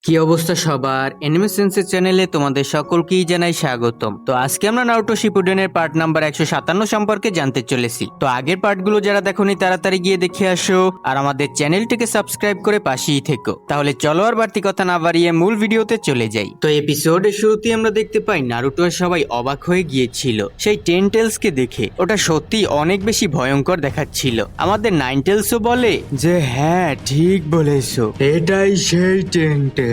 কি অবস্থা সবার এনিমে সেন্সের চ্যানেলে তোমাদের সকলকেই জানাই স্বাগতম। তো আজকে আমরা নারুটো শিপুডেনের পার্ট নাম্বার 157 সম্পর্কে জানতে চলেছি। তো আগের পার্টগুলো যারা দেখোনি তাড়াতাড়ি গিয়ে দেখে আসো আর আমাদের চ্যানেলটিকে সাবস্ক্রাইব করে পাশেই থেকো। তাহলে চলো আর বাড়তি কথা না বাড়িয়ে মূল ভিডিওতে চলে যাই। তো এপিসোডের শুরুতেই আমরা দেখতে পাই নারুটো আর সবাই অবাক হয়ে গিয়েছিল সেই টেনটেলসকে দেখে। ওটা সত্যি অনেক বেশি ভয়ঙ্কর দেখাচ্ছিল। আমাদের নাইনটেলসও বলে যে হ্যাঁ ঠিক বলেছো, এটাই সেই টেনটেলস।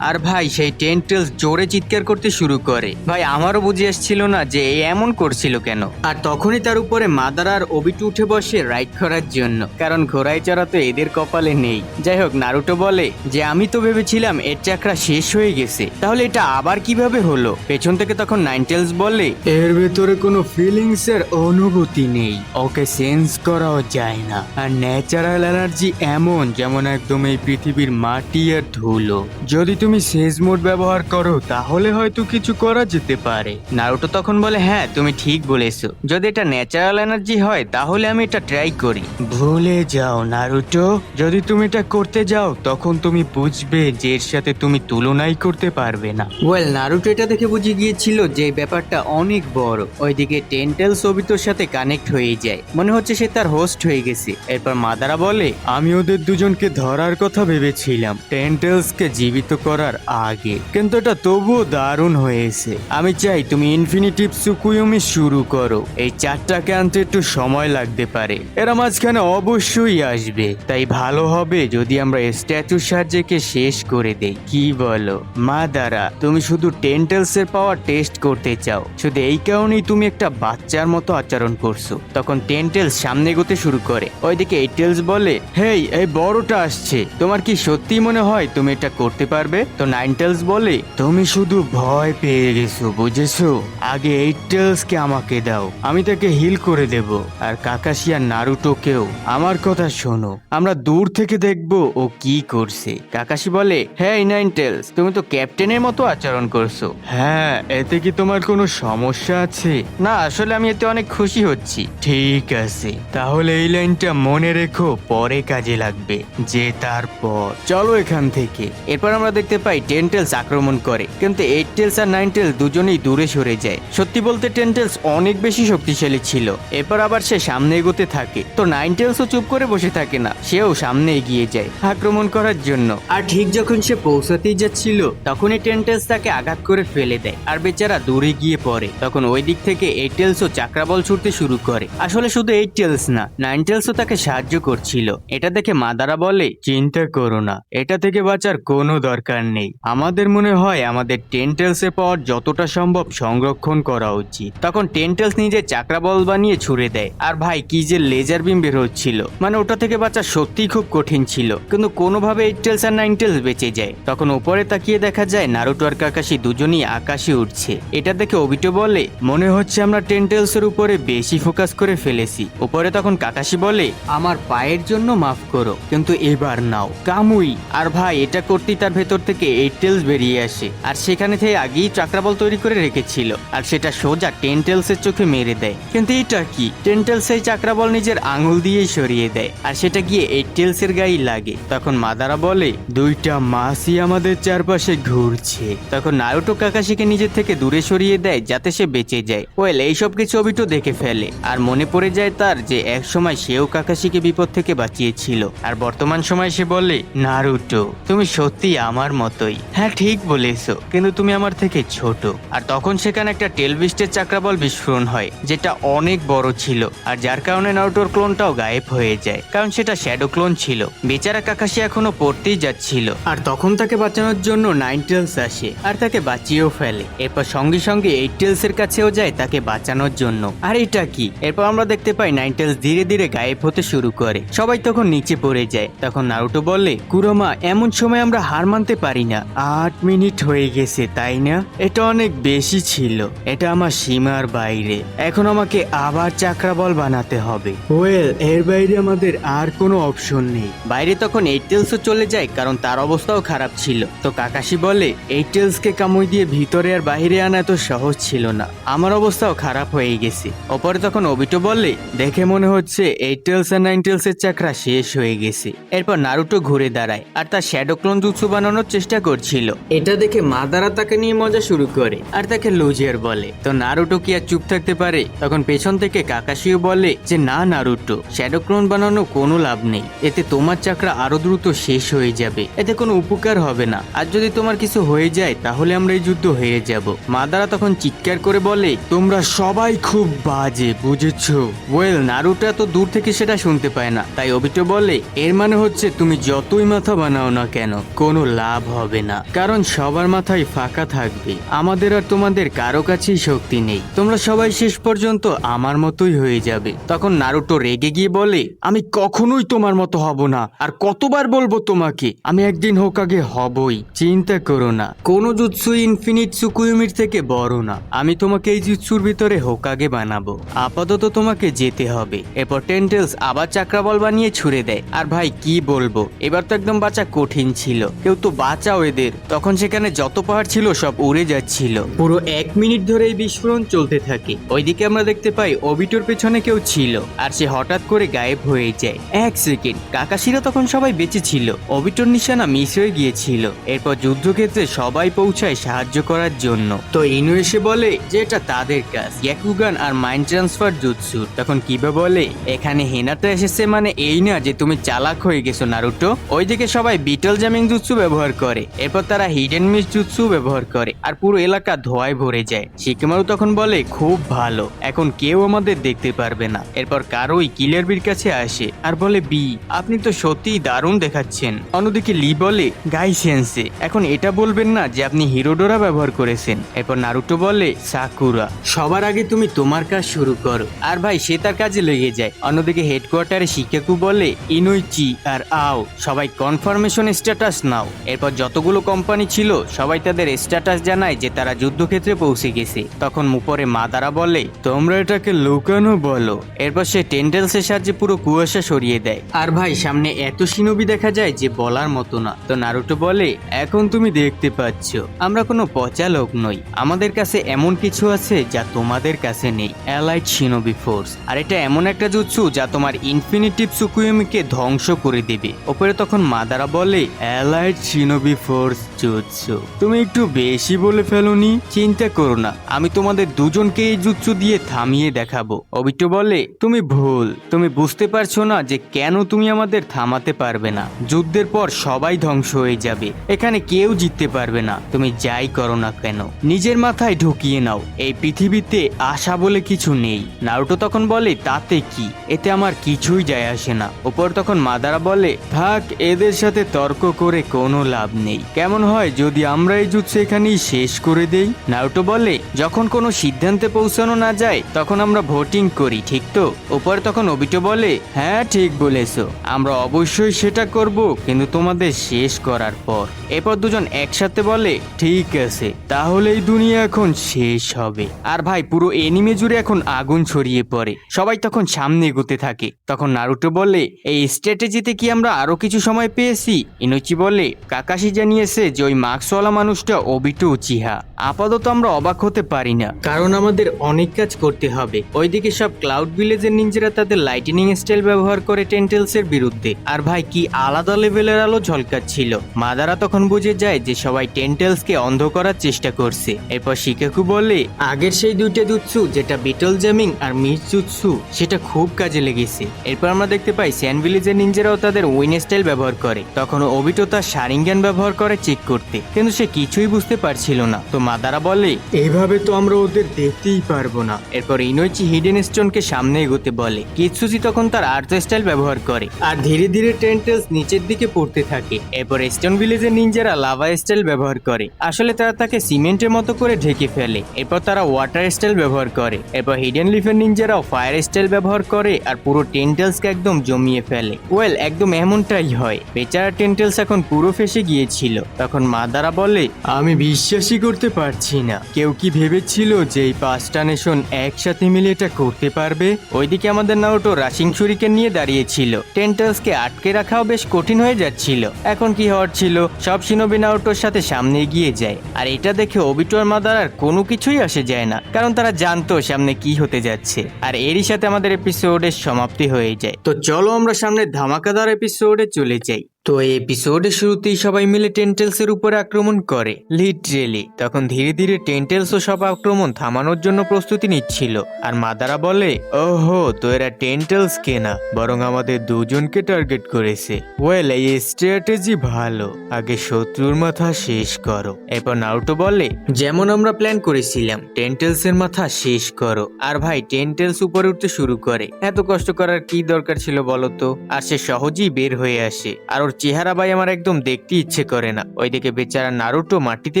আর ভাই সেই টেনটেলস জোরে চিৎকার করতে শুরু করে। ভাই আমারও বুঝে আসছিল না যে এ এমন করছিল কেন। আর তখনই তার উপরে মাদারা আর ওবিটু উঠে বসে রাইড করার জন্য, কারণ ঘোড়ায় চড়া তো এদের কপালে নেই। যাই হোক, নারুটো বলে যে আমি তো ভেবেছিলাম এর চাকরা শেষ হয়ে গেছে, তাহলে এটা আবার কিভাবে হলো। পেছন থেকে তখন নাইনটেলস বলে এর ভেতরে কোনো ফিলিংস এর অনুভূতি নেই, ওকে সেন্স করাও যায় না। আর ন্যাচারাল এনার্জি এমন যেমন একদম এই পৃথিবীর মাটি আর ধুলো। যদি তুমি সেজ মোড ব্যবহার করো তাহলে হয়তো কিছু করা যেতে পারে। নারুটো তখন বলে হ্যাঁ তুমি ঠিক বলেছো, যদি এটা ন্যাচারাল এনার্জি হয় তাহলে আমি এটা ট্রাই করি। ভুলে যাও নারুটো, যদি তুমি এটা করতে যাও তখন তুমি বুঝবে যে এর সাথে তুমি তুলনাই করতে পারবে না। ওয়েল, নারুটো এটা দেখে বুঝে গিয়েছিল যে ব্যাপারটা অনেক বড়। ওইদিকে টেনটেলস ওবিটোর সাথে কানেক্ট হয়ে যায়, মনে হচ্ছে সে তার হোস্ট হয়ে গেছে। এরপর মাদারা বলে আমি ওদের দুজনকে ধরার কথা ভেবেছিলাম টেনটেলসকে জীবিত করার আগে, কিন্তু এটা তবুও দারুণ হয়েছে। আমি চাই তুমি ইনফিনিটিভ সুকুয়ুমি শুরু করো। এই চারটাকে আনতে একটু সময় লাগতে পারে, এরা মাঝখানে অবশ্যই আসবে, তাই ভালো হবে যদি আমরা স্ট্যাচুর সাহায্যে শেষ করে দেই। কি বলো মাদারা? তুমি শুধু টেনটেলস এর পাওয়ার টেস্ট করতে চাও, শুধু এই কারণেই তুমি একটা বাচ্চার মতো আচরণ করছো। তখন টেনটেলস সামনে এগোতে শুরু করে। ওইদিকে এইটেলস বলে হেই, এই বড়টা আসছে, তোমার কি সত্যি মনে হয় তুমি এটা করতে পারবে? তো নাইনটেলস বলে তুমি শুধু ভয় পেয়ে গেছো, বুঝেছো? আগে এইটেলস কে আমাকে দাও, আমি তাকে হিল করে দেব। আর কাকাশি আর নারুটোকেও আমার কথা শোনো, আমরা দূর থেকে দেখবো ও কি করছে। কাকাশি বলে হ্যাঁ নাইনটেলস, তুমি তো ক্যাপ্টেনের মতো আচরণ করছো। হ্যাঁ, এতে কি তোমার কোনো সমস্যা আছে? না, আসলে আমি এতে অনেক খুশি হচ্ছি। ঠিক আছে, তাহলে এই লাইনটা মনে রেখো, পরে কাজে লাগবে। যে তারপর চলো এখান থেকে। এরপর আমরা দেখতে পাই টেনটেলস আক্রমণ করে, কিন্তু এইটেলস আর নাইনটেলস দুজনেই দূরে সরে যায়। সত্যি বলতে টেনটেলস অনেক বেশি শক্তিশালী ছিল। এরপর আবার সে সামনে এগোতে থাকে, তো নাইনটেলসও চুপ করে বসে থাকে না, সেও সামনে এগিয়ে যায় আক্রমণ করার জন্য। আর ঠিক যখন সে পৌঁছাতেই যাচ্ছিল তখনই টেনটেলস তাকে আঘাত করে ফেলে দেয়, আর বেচারা দূরে গিয়ে পড়ে। তখন ওই দিক থেকে এইটেলসও চাকরা বল ছুটতে শুরু করে। আসলে শুধু এইটেলস না, নাইনটেলসও তাকে সাহায্য করছিল। এটা দেখে মাদারা বলে চিন্তা করো না, এটা থেকে বাঁচার কোনো দরকার নেই। আমাদের মনে হয় আমাদের টেনটেলস এর পাওয়ার যতটা সম্ভব সংরক্ষণ করা উচিত। তখন টেনটেলস নিজে চাকরা বল বানিয়ে ছুড়ে দেয়। আর ভাই কি যে লেজার বিম বের হচ্ছিল, মানে ওটা থেকে বাঁচা সত্যি খুব কঠিন ছিল, কিন্তু কোনোভাবে এইটেলস আর নাইনটেলস বেঁচে যায়। তখন উপরে তাকিয়ে দেখা যায় নারুটো আর কাকাশি দুজনই আকাশে উঠছে। এটা দেখে ওবিটো বলে মনে হচ্ছে আমরা টেনটেলস এর উপরে বেশি ফোকাস করে ফেলেছি। উপরে তখন কাকাশি বলে আমার পায়ের জন্য মাফ করো, কিন্তু এবার নাও কামুই। আর ভাই এটা করতেই তার ভেতর থেকে এইটেলস বেরিয়ে আসে, আর সেখানে থেকে আগেই চাকরা বল তৈরি করে রেখেছিল, আর সেটা সোজা টেনটেলস এর চোখে মেরে দেয়। কিন্তু এটা কি, টেনটেলস এই চাকরা বল নিজের আঙুল দিয়েই সরিয়ে দেয়, আর সেটা গিয়ে এইটেলস এর গায়ে লাগে। তখন মাদারা বলে দুইটা মাছই আমাদের চারপাশে ঘুরছে। তখন নারুটো কাকাশিকে নিজের থেকে দূরে সরিয়ে দেয় যাতে সে বেঁচে যায়। ওয়েল, এইসব কিছু ওবিটো দেখে ফেলে, আর মনে পড়ে যায় তার যে এক সময় সেও কাকাশিকে বিপদ থেকে বাঁচিয়েছিল। আর বর্তমান সময় সে বলে নারুটো তুমি সত্যি আমার মতোই। হ্যাঁ ঠিক বলেছো, কিন্তু তুমি আমার থেকে ছোট। আর তখন সেখানে একটা টেলবিস্টের চাকরা বল বিস্ফোরণ হয়, যেটা অনেক বড় ছিল, আর যার কারণে নারুটোর ক্লোনটাও গায়েব হয়ে যায়, কারণ সেটা শ্যাডো ক্লোন ছিল। বেচারা কাকাশি এখনো পড়তেই যাচ্ছিল, আর তখন তাকে বাঁচানোর জন্য নাইনটেলস আসে আর তাকে বাঁচিয়েও ফেলে। এরপর সঙ্গে সঙ্গে এইটেলস এর কাছেও যায় তাকে বাঁচানোর জন্য। আর এটা কি, এরপর আমরা দেখতে পাই নাইনটেলস ধীরে ধীরে গায়েব হতে শুরু করে। সবাই তখন নিচে পড়ে যায়। তখন নারুটো বলে কুরোমা, এমন সময় আমরা হার মানতে পারি না। 8 মিনিট হয়ে গেছে তাই না? এটা অনেক বেশি ছিল, এটা আমার সীমার বাইরে। এখন আমাকে আবার চাকরা বল বানাতে হবে। ওয়েল, এর বাইরে আমাদের আর কোনো অপশন নেই। বাইরে তখন এইটেলসও চলে যায়, কারণ তার অবস্থাও খারাপ ছিল। তো কাকাশি বলে এইটেলসকে কামুই দিয়ে ভিতরে আর বাইরে আনা এত সহজ ছিল না, আমার অবস্থাও খারাপ হয়ে গেছে। ওপরে তখন ওবিটো বলে দেখে মনে হচ্ছে এইটেলস আর নাইনটেলস এর চাকরা শেষ হয়ে গেছে। এরপর নারুটো ঘুরে দাঁড়ায় আর তার শ্যাডো ক্লোন জুৎসু বানানোর চেষ্টা করছিল। এটা দেখে মাদারা তাকে নিয়ে মজা শুরু করে আর তাকে লুজিয়ার বলে। তো নারুটো কি আর চুপ থাকতে পারে? তখন পেছন থেকে কাকাশিও বলে যে না নারুটো, শ্যাডো ক্লোন বানানো কোনো লাভ নেই, এতে তোমার চাকরা আরো দ্রুত শেষ হয়ে যাবে, এতে কোনো উপকার হবে না, আর যদি তোমার কিছু হয়ে যায় তাহলে আমরা এই যুদ্ধ হেরে যাব। মাদারা তখন চিৎকার করে বলে তোমরা সবাই খুব বাজে, বুঝেছো? ওয়েল নারুটো এত দূর থেকে সেটা শুনতে পায় না, তাই অবিটো বলে এর মানে হচ্ছে তুমি যতই মাথা বানাও না কেন কোনো লাভ হবে না, কারণ সবার মাথায় ফাঁকা থাকবে, আমাদের আর তোমাদের কারো কাছেই শক্তি নেই, তোমরা সবাই শেষ পর্যন্ত আমার মতোই হয়ে যাবে। তখন নারুটো রেগে গিয়ে বলে আমি কখনোই তোমার মতো হব না, আর কতবার বলবো তোমাকে, আমি একদিন হোকাগে হবই, চিন্তা করো না, কোনো জুৎসু ইনফিনিট সুকুয়ুমির থেকে বড় না, আমি তোমাকে এই জুৎসুর ভিতরে হোকাগে বানাবো, আপাতত তোমাকে যেতে হবে। এরপর টেন্টেলস আবার চাকরা বল বানিয়ে ছুড়ে দেয়, আর ভাই কি বলবো, এবার তো একদম বাঁচা কঠিন ছিল, কেউ তো বাঁচাও এদের। তখন সেখানে যত পাহাড় ছিল সব উড়ে যাচ্ছিল, পুরো 1 মিনিট ধরে এই বিস্ফোরণ চলতে থাকে। ওইদিকে আমরা দেখতে পাই অবিটোর পেছনে কেউ ছিল, আর সে হঠাৎ করে গায়েব হয়ে যায়। 1 সেকেন্ড, কাকাশিরা তখন সবাই বেঁচে ছিল, অবিটোর নিশানা মিস হয়ে গিয়েছিল। এরপর যুদ্ধক্ষেত্রে সবাই পৌঁছায় সাহায্য করার জন্য। তো ইনু এসে বলে যে এটা তাদের কাজ, ইয়াকুগান আর মাইন্ড ট্রান্সফার জুৎসু। তখন কিবা বলে এখানে হেনাটা এসেছে মানে এই না যে তুমি চালাক হয়ে গেছো নারুটো। ওইদিকে সবাই বিটল জামিং জুৎসু ব্যবহার করে, এরপর তারা হিডেন মিস জুৎসু ব্যবহার করে, আর পুরো এলাকা ধোঁয়ায় ভরে যায়। শিকেমারু তখন বলে খুব ভালো, এখন কেউ আমাদের দেখতে পারবে না। এরপর কারোই কিলার বির কাছে আসে আর বলে বি আপনি তো সত্যিই দারুণ দেখাচ্ছেন। অন্যদিকে লি বলে গাই সেন্সে, এখন এটা বলবেন না যে আপনি হিরোডোরা ব্যবহার করেছেন। এরপর নারুটো বলে সাকুরা, সবার আগে তুমি তোমার কাজ শুরু করো, আর ভাই সে তার কাজে লেগে যায়। অন্যদিকে হেডকোয়ার্টারে শিকাকু বলে ইনোইচি আর আও সবাই কনফার্মেশন স্ট্যাটাস নাও। এরপর যতগুলো কোম্পানি ছিল সবাই তাদের স্ট্যাটাস জানায় যে তারা যুদ্ধক্ষেত্রে পৌঁছে গেছে। তখন উপরে মাদারা বলে তোমরা এটাকে লুকানো বলো। এরপর সে টেন্ডেলসের সাহায্যে পুরো কুয়াশা সরিয়ে দেয়, আর ভাই সামনে এত শিনোবি দেখা যায় যে বলার মতো না। তো নারুটো বলে এখন তুমি দেখতে পাচ্ছ আমরা কোনো পচা লোক নই, আমাদের কাছে এমন কিছু আছে যা তোমাদের কাছে নেই, অ্যালাইড শিনোবি ফোর্স, আর এটা এমন একটা জুৎসু যা তোমার ইনফিনিটিভ সুকুয়ুমিকে ধ্বংস করে দেবে। ওপরে তখন মাদারা বলে অ্যালাইড শিনোবি ফোর্স জুৎসু, তুমি একটু বেশি বলে ফেলোনি, চিন্তা করো না আমি তোমাদের দুজনকে এই জুৎসু দিয়ে থামিয়ে দেখাবো। অবিটো বলে তুমি ভুল, তুমি বুঝতে পারছো না যে কেন তুমি আমাদের থামাতে পারবে না, যুদ্ধের পর সবাই ধ্বংস হয়ে যাবে, এখানে কেউ জিততে পারবে না, তুমি যাই করো না কেন নিজের মাথায় ঢুকিয়ে নাও, এই পৃথিবীতে আশা বলে কিছু নেই। নারুটো তখন বলে তাতে কি, এতে আমার কিছুই যায় আসে না। ওপর তখন মাদারা বলে থাক এদের সাথে তর্ক করে কোনো লাভ নেই, কেমন হয় যদি আমরা এই যুদ্ধ এখানেই শেষ করে দেই। নারুটো বলে যখন কোনো সিদ্ধান্তে পৌঁছানো না যায় তখন আমরা ভোটিং করি, ঠিক তো? ওপর তখন অবিটো বলে হ্যাঁ ঠিক বলেছো, আমরা অবশ্যই সেটা করব, কিন্তু তোমাদের শেষ করার পর। এরপর দুজন একসাথে বলে ঠিক আছে, তাহলে এই দুনিয়া এখন শেষ হবে। আর ভাই পুরো এনিমে জুড়ে এখন আগুন ছড়িয়ে পড়ে, সবাই তখন সামনে এগোতে থাকে। তখন নারুটো বলে এই স্ট্র্যাটেজিতে কি আমরা আরো কিছু সময় পেয়েছি? ইনোচি বলে কাকাশি জানিয়েছে যে ওই মাস্কওয়ালা মানুষটা অবিটো উচিহা, আপাতত আমরা অবাক হতে পারি না, কারণ আমাদের অনেক কাজ করতে হবে। ওইদিকে সব ক্লাউড ভিলেজের নিনজারা তাদের লাইটনিং স্টাইল ব্যবহার করে টেন্টেলসের বিরুদ্ধে, আর ভাই কি আলাদা লেভেলের আলো ঝলকাচ্ছিল। মাদারা তখন বুঝে যায় যে সবাই টেন্টেলসকে অন্ধ করার চেষ্টা করছে। এরপর শিকাকু বলে আগের সেই দুইটা জুৎসু যেটা বিটল জামিং আর মিস জুৎসু সেটা খুব কাজে লেগেছে। এরপর আমরা দেখতে পাই স্যান ভিলেজের নিনজারাও তাদের উইন স্টাইল ব্যবহার করে। তখন অবিটো তার শারিঙ্গান ব্যবহার করে চেক করতে, কিন্তু সে কিছুই বুঝতে পারছিল না। তো মাদারা বলে এইভাবে তো আমরা ওদের দেখতেই পারবো না। এরপর ইনোইচি হিডেন স্টোনকে সামনে এগোতে বলে। কিৎসুচি তখন তার আর্থ স্টাইল ব্যবহার করে, আর ধীরে ধীরে টেন্টেলস নিচের দিকে পড়তে থাকে। এরপর স্টোন ভিলেজের নিনজারা লাভা স্টাইল ব্যবহার করে, আসলে তারা তাকে সিমেন্টের মতো করে ঢেকে ফেলে। এরপর তারা ওয়াটার স্টাইল ব্যবহার করে। এরপর হিডেন লিফের নিনজারাও ফায়ার স্টাইল ব্যবহার করে আর পুরো টেন্টেলসকে একদম জমিয়ে ফেলে। ওয়েল একদম এমনটাই হয়, বেচারা টেন্টেলস এখন পুরো ফেসে গিয়েছিল। তখন মাদারা বলে আমি বিশ্বাসই করতে পারছি না, কেউ কি ভেবেছিল যে এই 5টা নেশন একসাথে মিলে এটা করতে পারবে? ওইদিকে আমাদের নারুটো রাশিং ছুরিকেন নিয়ে দাঁড়িয়েছিল, টেন্টেলসকে আটকে রাখাও বেশ কঠিন হয়ে যাচ্ছিল। এখন কি হওয়ার ছিল, সব শিনোবি নারুটোর সাথে সামনে এগিয়ে যায়, আর এটা দেখে অবিটো আর মাদারার কোনো কিছুই আসে যায় না, কারণ তারা জানতো সামনে কি হতে যাচ্ছে। আর এরই সাথে আমাদের এপিসোডের সমাপ্তি হয়ে যায়। তো চলো আমরা সামনে ধামাকাদার এপিসোডে চলে যাই। তো এই এপিসোডের শুরুতেই সবাই মিলে টেন্টেলসের উপরে আক্রমণ করে লিটারেলি। তখন ধীরে ধীরে টেন্টেলসও সব আক্রমণ থামানোর জন্য প্রস্তুতি নিচ্ছিল। আর মাদারা বলে, ওহো, তো এরা টেন্টেলস কে না, বরং আমাদের দুজনকে টার্গেট করেছে। ওয়েল, এই স্ট্র্যাটেজি ভালো, আগে শত্রুর মাথা শেষ করো। এরপর নারুটো বলে, যেমন আমরা প্ল্যান করেছিলাম, টেন্টেলস এর মাথা শেষ করো। আর ভাই, টেন্টেলস উপরে উঠতে শুরু করে। এত কষ্ট করার কি দরকার ছিল বলতো? আর সে সহজেই বের হয়ে আসে। আর ওর চেহারা ভাই আমার একদম দেখতে ইচ্ছে করে না। ওইদিকে বেচারা নারুটো মাটিতে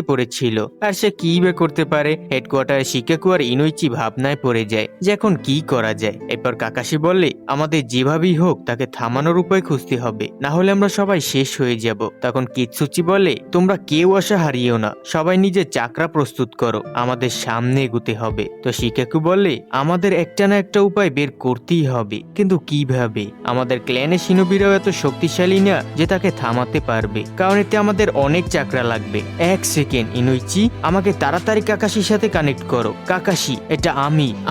পড়েছিল, আর সে কি বে করতে পারে। হেডকোয়ার্টারে শিকাকু আর ইনোইচি ভাবনায় পড়ে যায় যে এখন কি করা যায়। এরপর কাকাশি বলে, আমাদের যেভাবেই হোক তাকে থামানোর উপায় খুঁজতে হবে, না হলে আমরা সবাই শেষ হয়ে যাব। তখন কিৎসুচি বলে, তোমরা কেউ আশা হারিও না, সবাই নিজের চাকরা প্রস্তুত করো, আমাদের সামনে এগুতে হবে। তো শিকাকু বলে, আমাদের একটা না একটা উপায় বের করতেই হবে, কিন্তু কিভাবে? আমাদের ক্ল্যানে শিনোবিরাও এত শক্তিশালী না যে তাকে থামাতে পারবে, কারণ এতে আমাদের অনেক চাকরা লাগবে। এক সেকেন্ড ইনোইচি, আমাকে তাড়াতাড়ি কাকাশির সাথে কানেক্ট করো। কাকাশি, এটা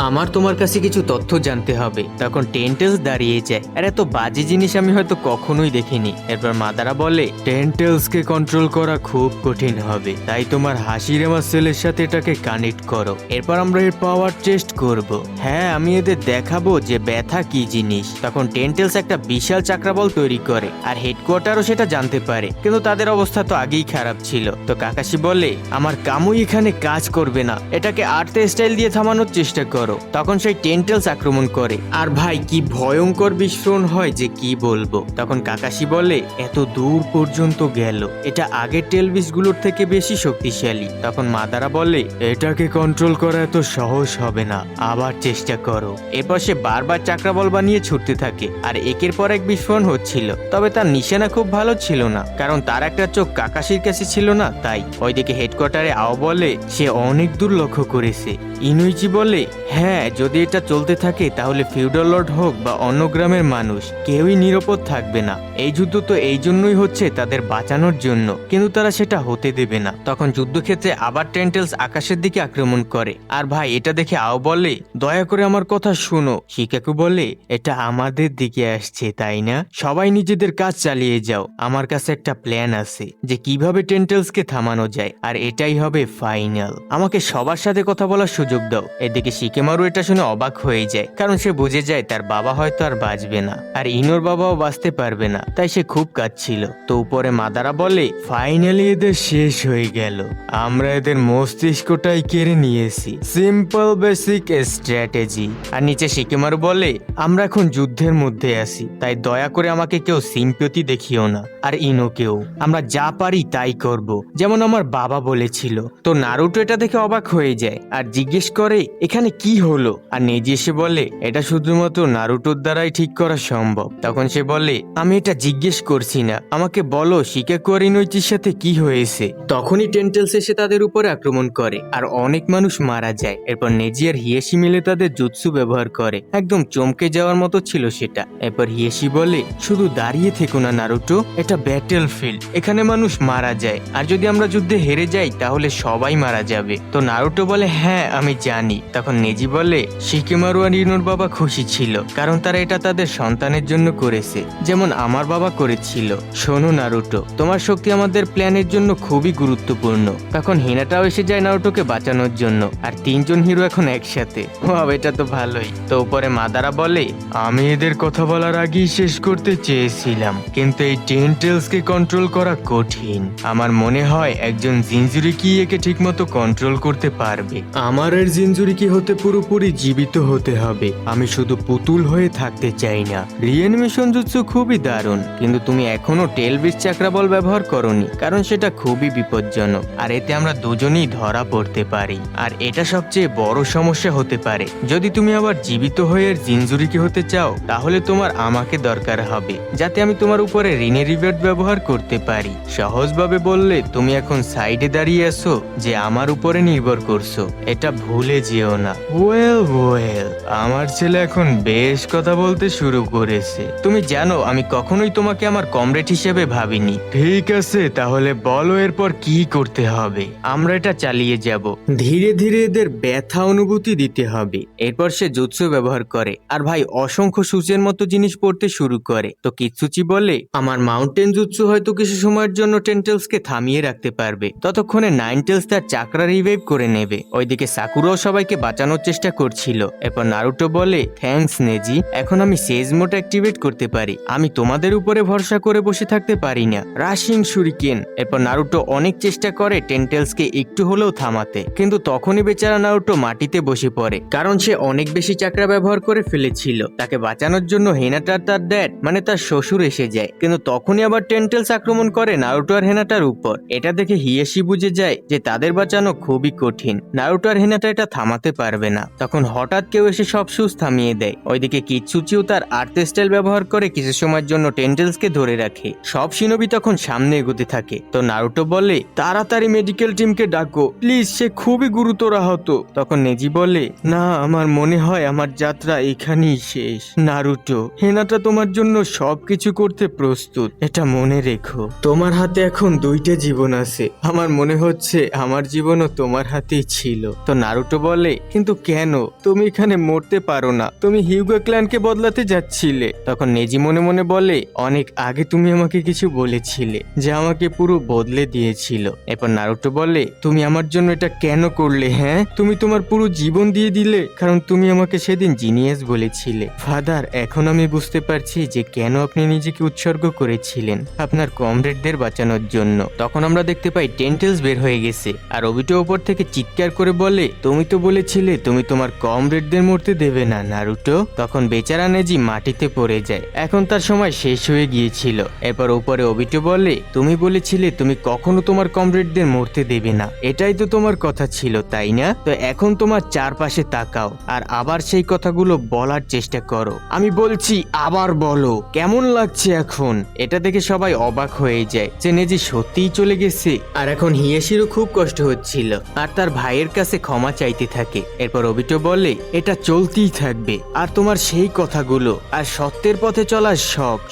আমার তোমার কাছে কিছু তথ্য জানতে হবে। তখন টেন্টেলস দাঁড়িয়ে যায়, আর এত বাজে জিনিস আমি হয়তো কখনোই দেখিনি। এরপর মাদারা বলে, টেন্টেলস কে কন্ট্রোল করা খুব কঠিন হবে, তাই তোমার হাসিরেমা সেলের সাথে এটাকে কানেক্ট করো। এরপর আমরা এর পাওয়ার টেস্ট করব। হ্যাঁ, আমি এদের দেখাবো যে ব্যথা কি জিনিস। তখন টেন্টেলস একটা বিশাল চাক্রাবল তৈরি করে, আর হেডকোয়ার্টারও সেটা জানতে পারে, কিন্তু তাদের অবস্থা তো আগেই খারাপ ছিল। তো কাকাশি বলে, আমার কামুই এখানে কাজ করবে না, এটাকে আর্থে স্টাইল দিয়ে থামানোর চেষ্টা করো। তখন সেই টেন্টেলস আক্রমণ করে, আর ভাই কি ভয়ঙ্কর বিস্ফোরণ হয় যে কি বলবো। তখন কাকাশি বলে, এত দূর পর্যন্ত গেল, এটা আগের টেলবিস গুলোর থেকে বেশি শক্তিশালী। তখন মাদারা বলে, এটাকে কন্ট্রোল করা এত সহজ হবে না, আবার চেষ্টা করো। এরপর সে বারবার চাক্রাবল বানিয়ে ছুটতে থাকে, আর একের পর এক বিস্ফোরণ হচ্ছিল। তবে তার নিশানা খুব ভালো ছিল না, কারণ তার একটা চোখ কাকাশির কাছে ছিল না। তাই ওইদিকে হেডকোয়ার্টারে আও বলে, সে অনেক দূর লক্ষ্য করেছে। ইনুইচি বলে, হ্যাঁ, যদি এটা চলতে থাকে তাহলে ফিউডাল লর্ড হোক বা অন্য গ্রামের মানুষ, কেউই নিরাপদ থাকবে না। এই যুদ্ধ তো এই জন্যই হচ্ছে, তাদের বাঁচানোর জন্য, কিন্তু তারা সেটা হতে দেবে না। তখন যুদ্ধক্ষেত্রে আবার টেন্টেলস আকাশের দিকে আক্রমণ করে। আর ভাই, এটা দেখে আও বলে, দয়া করে আমার কথা শোনো। শিকাকু বলে, এটা আমাদের দিকে আসছে তাই না? সবাই নিজেদের কাজ চালিয়ে যাও, আমার কাছে একটা প্ল্যান আছে যে কিভাবে টেন্টেলস কে থামানো যায়, আর এটাই হবে ফাইনাল। আমাকে সবার সাথে কথা বলার সুযোগ দাও। এদিকে শিকেমারু এটা শুনে অবাক হয়ে যায়, কারণ সে বুঝে যায় তার বাবা হয়তো আর বাঁচবে না, আর ইনোর বাবাও বাঁচতে পারবে না, তাই সে খুব কাঁদছিল। তো উপরে মাদারা বলে, ফাইনালি এদের শেষ হয়ে গেল, আমরা এদের মস্তিষ্কটাই কেড়ে নিয়েছি। Simple basic strategy. আর নিচে শিকেমারু বলে, আমরা এখন যুদ্ধের মধ্যে আছি, তাই দয়া করে আমাকে কেউ সিম্পতি দেখিও না, আর ইনোকেও। আমরা যা পারি তাই করব, যেমন আমার বাবা বলেছিল। তো নারুটো এটা দেখে অবাক হয়ে যায়, আর জিজ্ঞেস করে, এখানে কি হলো? আর নেজি এসে বলে, এটা শুধুমাত্র নারুটোর দ্বারাই ঠিক করা সম্ভব। তখন সে বলে, আমি এটা জিজ্ঞেস করছি না, আমাকে বলো শিকাকু আর ইনোইচির সাথে কি হয়েছে। তখনই টেন্টেলস এসে তাদের উপরে আক্রমণ করে, আর অনেক মানুষ মারা যায়। এরপর নেজি আর হিয়েশি মিলে তাদের জুৎসু ব্যবহার করে, একদম চমকে যাওয়ার মতো ছিল সেটা। এরপর হিয়েশি বলে, শুধু দাঁড়িয়ে থেকো না নারুটো, এটা ব্যাটেল ফিল্ড, এখানে মানুষ মারা যায়, আর যদি আমরা যুদ্ধে হেরে যাই তাহলে সবাই মারা যাবে। তো নারুটো বলে, হ্যাঁ আমি জানি। তখন নেজি বলে, শিকেমারু আর ইনোর বাবা খুশি ছিল, কারণ তারা এটা তাদের সন্তানের জন্য করেছে, যেমন আমার বাবা করেছিল। শোনো নারুটো, তোমার শক্তি আমাদের প্ল্যানের জন্য খুবই গুরুত্বপূর্ণ। তখন হিনাটাও এসে যায় নারুটোকে বাঁচানোর জন্য, আর তিনজন হিরো এখন একসাথে। ওয়াও, এটা তো ভালোই। তো উপরে মাদারা বলে, আমি এদের কথা বলার আগেই শেষ করতে চেয়েছিলাম, কিন্তু এই টেন্টেলস কে কন্ট্রোল করা কঠিন। আমার মনে হয় একজন জিনজুরিকি একে ঠিকমতো কন্ট্রোল করতে পারবে। আমার আর জিনজুরিকি হতে পুরোপুরি জীবিত হতে হবে, আমি শুধু পুতুল হয়ে থাকতে চাই না। রিঅ্যানিমেশন জুৎসু খুবই দারুণ, কিন্তু তুমি এখনো টেলবিস চাক্রাবল ব্যবহার করনি, কারণ সেটা খুবই বিপজ্জনক, আর এতে আমরা দুজনেই ধরা পড়তে পারি। আর এটা সবচেয়ে বড় সমস্যা হতে পারে। যদি তুমি আবার জীবিত হয়ে জিনজুরিকি হতে চাও, তাহলে তোমার আমাকে দরকার হবে, যাতে আমি তোমার উপরে রিনে রিভার্ট ব্যবহার করতে পারি। সহজভাবে বললে, তুমি এখন সাইডে দাঁড়িয়ে আছো যে আমার উপরে নির্ভর করছো, এটা ভুলে যেও না। ওয়েল ওয়েল, আমার ছেলে এখন বেশ কথা বলতে শুরু করেছে। তুমি জানো আমি কখনোই তোমাকে আমার কমরেড হিসেবে ভাবিনি। ঠিক আছে, তাহলে বলো এরপর কি করতে হবে? আমরা এটা চালিয়ে যাব। ধীরে ধীরে এদের ব্যথা অনুভূতি দিতে হবে। এরপর সে জুৎসু ব্যবহার করে আর ভাই অসংখ্য সূচের মতো জিনিস পড়তে শুরু করে। তো কিৎসুচি বলে, আমার মাউন্টেন জুৎসু হয়তো কিছু সময়ের জন্য টেন্টেলসকে থামিয়ে রাখতে পারবে, ততক্ষণে নাইনটেলস তার চাকরা রিভাইভ করে নেবে। ওইদিকে সাকুরাও সবাইকে বাঁচানোর চেষ্টা করছিল। এরপর নারুটো বলে, থ্যাঙ্কস নেজি, এখন আমি সেজ মোড অ্যাক্টিভেট করতে পারি। আমি তোমাদের উপরে ভরসা করে বসে থাকতে পারি না। Rushing shuriken. এরপর নারুটো অনেক চেষ্টা করে টেন্টেলসকে একটু হলেও থামাতে, কিন্তু তখনই বেচারা নারুটো মাটিতে বসে পড়ে, কারণ সে অনেক বেশি চাকরা ব্যবহার করে ফেলেছিল। তাকে বাঁচানোর জন্য হেনাটার তার ড্যাড মানে তার শ্বশুর এসে যায়, কিন্তু তখনই আবার টেন্টেলস আক্রমণ করে নারুটো আর হেনাটার উপর। এটা দেখে হিয়াশি বুঝে যায় যে তাদের বাঁচানো খুবই কঠিন। নারুটো আর হেনাটা এটা থামাতে পারবে না। তখন হঠাৎ কেউ এসে সব সুজ থামিয়ে দেয়। ওইদিকে কিৎসুচিও তার আর্থ স্টাইল ব্যবহার করে কিছু সময়ের জন্য টেন্টেলসকে ধরে রাখে। সব শিনোবি তখন সামনে এগোতে থাকে। তো নারুটো বলে, তাড়াতাড়ি মেডিকেল টিমকে ডাকো প্লিজ, সে খুবই গুরুতর আহত। তখন নেজি বলে, না, আমার মনে হয় আমার যাত্রা এখানেই শেষ। নারুটো, হেনাটা তোমার জন্য সবকিছু করতে প্রস্তুত, এটা মনে রেখো। তোমার হাতে এখন দুইটা জীবন আছে। আমার মনে হচ্ছে আমার জীবনও তোমার হাতেই ছিল। তো নারুটো বলে, কিন্তু কেন? তুমি এখানে মরতে পারো না, তুমি হিউগো ক্ল্যানকে বদলাতে যাচ্ছিলে। তখন নেজি মনে মনে বলে, অনেক আগে তুমি আমাকে কিছু বলেছিলে যে আমাকে পুরো বদলে দিয়েছিল। এরপর নারুটো বলে, তুমি আমার জন্য এটা কেন করলে? হ্যাঁ, তুমি তোমার পুরো জীবন দিয়ে দিলে কারণ তুমি আমাকে সেদিন জিনিয়াস বলেছিলে। ফাদার, এখন আমি বুঝতে পারছি যে কেন আপনি নিজেকে উৎসর্গ করেছিলেন আপনার কমরেডদের বাঁচানোর জন্য। তখন আমরা দেখতে পাই টেন্টেলস বের হয়ে গেছে আর ওবিটো উপর থেকে চিৎকার করে বলে, তুমি তো বলেছিলে তুমি তোমার কমরেডদের মরতে দেবে না নারুটো। তখন বেচারা নেজি মাটিতে পড়ে যায়, এখন তার সময় শেষ হয়ে গিয়েছিল। এরপর উপরে ওবিটো বলে, তুমি বলেছিলে তুমি কখনো তোমার কমরেডদের মরতে দেবে না, এটাই তো তোমার কথা ছিল তাই না? তো এখন তোমার চারপাশে তাকাও আর আবার সেই কথাগুলো বলার চেষ্টা করো। আমি বলছি আবার বলো, কেমন লাগছে এখন? এটা দেখে সবাই অবাক হয়ে যায় যে নেজি সত্যিই চলে গেছে। আর এখন হিয়াশিরও খুব কষ্ট হচ্ছিল আর তার ভাইয়ের কাছে ক্ষমা চাইতে থাকে। এরপর ওবিটো বলে, এটা চলতেই থাকবে আর তোমার সেই কথাগুলো আর সত্যের পথে চলার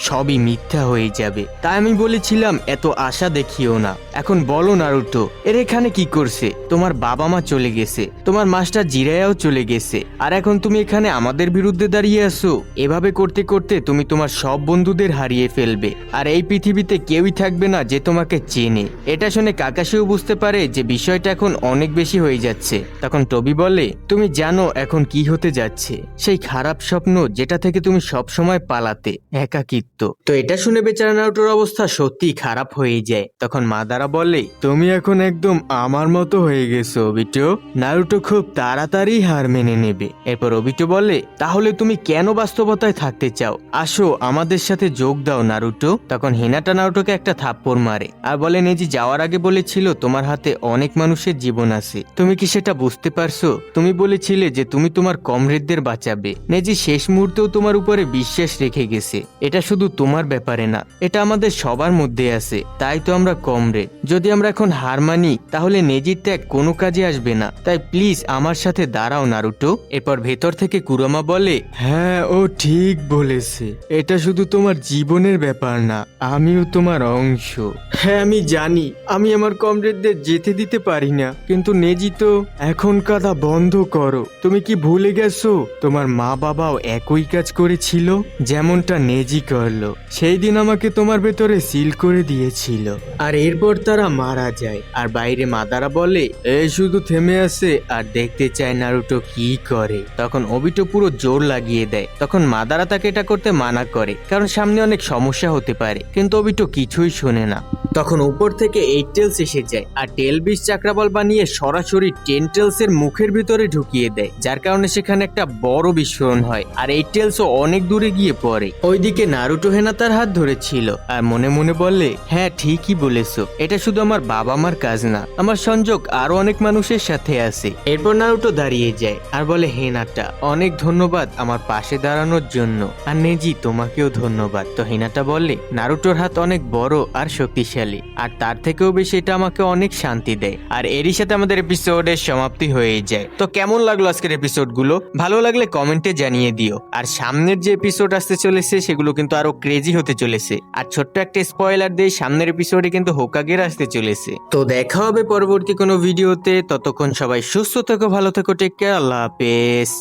সবই মিথ্যা হয়ে যাবে। তাই আমি বলেছিলাম এত আশা দেখিও না। এখন বলো নারুটো, এর এখানে কি করছে? তোমার বাবা মা চলে গেছে, তোমার মাস্টার জিরায়াও চলে গেছে, আর এখন তুমি এখানে আমাদের বিরুদ্ধে দাঁড়িয়ে আছো। এভাবে করতে করতে তুমি তোমার সব বন্ধুদের হারিয়ে ফেলবে আর এই পৃথিবীতে কেউই থাকবে না যে তোমাকে চেনে। এটা শুনে কাকাশিও বুঝতে পারে যে বিষয়টা এখন অনেক বেশি হয়ে যাচ্ছে। তখন টবি বলে, তুমি জানো এখন কি হতে যাচ্ছে? সেই খারাপ স্বপ্ন যেটা থেকে তুমি সব সময় পালাতে, একাকিত্ব। তো এটা শুনে বেচারা নারুটোর অবস্থা সত্যি খারাপ হয়ে যায়। তখন মাদারা বলে, তুমি এখন একদম আমার মতো হয়ে গেছো ওবিটো। নারুটো খুব তাড়াতাড়ি হার মেনে নেবে। এরপর ওবিটো বলে, তাহলে তুমি কেন বাস্তবতায় থাকতে চাও? আসো আমাদের সাথে যোগ দাও নারুটো। তখন হিনাটা নারুটোকে একটা থাপ্পড় মারে আর বলে, নেজি যাওয়ার আগে বলেছিল তোমার হাতে অনেক মানুষের জীবন আছে, তুমি কি সেটা বুঝতে পারছো? তুমি বলেছিলে যে তুমি তোমার কমরেডদের বাঁচাবে। নেজি শেষ মুহূর্তেও তোমার উপরে বিশ্বাস রেখে গেছে। এটা শুধু তোমার ব্যাপারে না, এটা আমাদের সবার মধ্যে আছে, তাই তো আমরা কমরেড। যদি আমরা এখন হার মানি তাহলে নেজির ত্যাগ কোনো কাজে আসবে না, তাই প্লিজ আমার সাথে দাঁড়াও নারুটো। এরপর ভেতর থেকে কুরোমা বলে, হ্যাঁ ও ঠিক বলেছে, এটা শুধু তোমার জীবনের ব্যাপার না, আমিও তোমার অংশ। হ্যাঁ আমি জানি আমি আমার কমরেডদের যেতে দিতে পারি না, কিন্তু নেজি তো। এখন কাঁদা বন্ধ করো। তুমি কি ভুলে গেছো তোমার মা বাবাও একই কাজ করেছিল যেমনটা নেজি করলো? সেই দিন আমাকে তোমার ভেতরে সিল করে দিয়েছিল আর এরপর তারা মারা যায়। আর বাইরে মাদারা বলে, এই শুধু থেমে আছে আর দেখতে চায় নারুটো কি করে। তখন ওবিটো পুরো জোর লাগিয়ে দেয়। তখন মাদারা তাকে এটা করতে মানা করে কারণ সামনে অনেক সমস্যা হতে পারে, কিন্তু ওবিটো কিছুই শোনে না। তখন উপর থেকে এইটেলস এসে যায় আর টেলবিস চাক্রাবল বানিয়ে সরাসরি টেন্টেলস এর মুখের ভিতরে ঢুকিয়ে দেয়, যার কারণে সেখানে একটা বড় বিস্ফোরণ হয় আর এইটেলসও অনেক দূরে গিয়ে পড়ে। ওইদিকে নারুটো হেনা তার হাত ধরেছিল আর মনে মনে বলে, হ্যাঁ ঠিকই বলেছো, এটা শুধু আমার বাবা মার কাজ না, আমার সংযোগ আরো অনেক মানুষের সাথে আছে। এরপর নারুটো দাঁড়িয়ে যায় আর বলে, হেনাটা অনেক ধন্যবাদ আমার পাশে দাঁড়ানোর জন্য, আর নেজি তোমাকেও ধন্যবাদ। তো হেনাটা বলে, নারুটোর হাত অনেক বড় আর শক্তিশালী। শক্তিশালী, আর তার থেকেও বেশি এটা আমাকে অনেক শান্তি দেয়। আর এরই সাথে আমাদের এপিসোডের সমাপ্তি হয়ে যায়। তো কেমন লাগলো আজকের এপিসোডগুলো? ভালো লাগলে কমেন্টে জানিয়ে দিও। আর সামনের যে এপিসোড আসতে চলেছে সেগুলো কিন্তু আরো ক্রেজি হতে চলেছে। আর ছোট্ট একটা স্পয়লার দিয়ে সামনের এপিসোডে কিন্তু হোকাগের আসতে চলেছে। তো দেখা হবে পরবর্তী কোনো ভিডিওতে। ততক্ষণ সবাই সুস্থ থেকো, ভালো থেকো, টেক কেয়ার, আল্লাহ হাফেজ।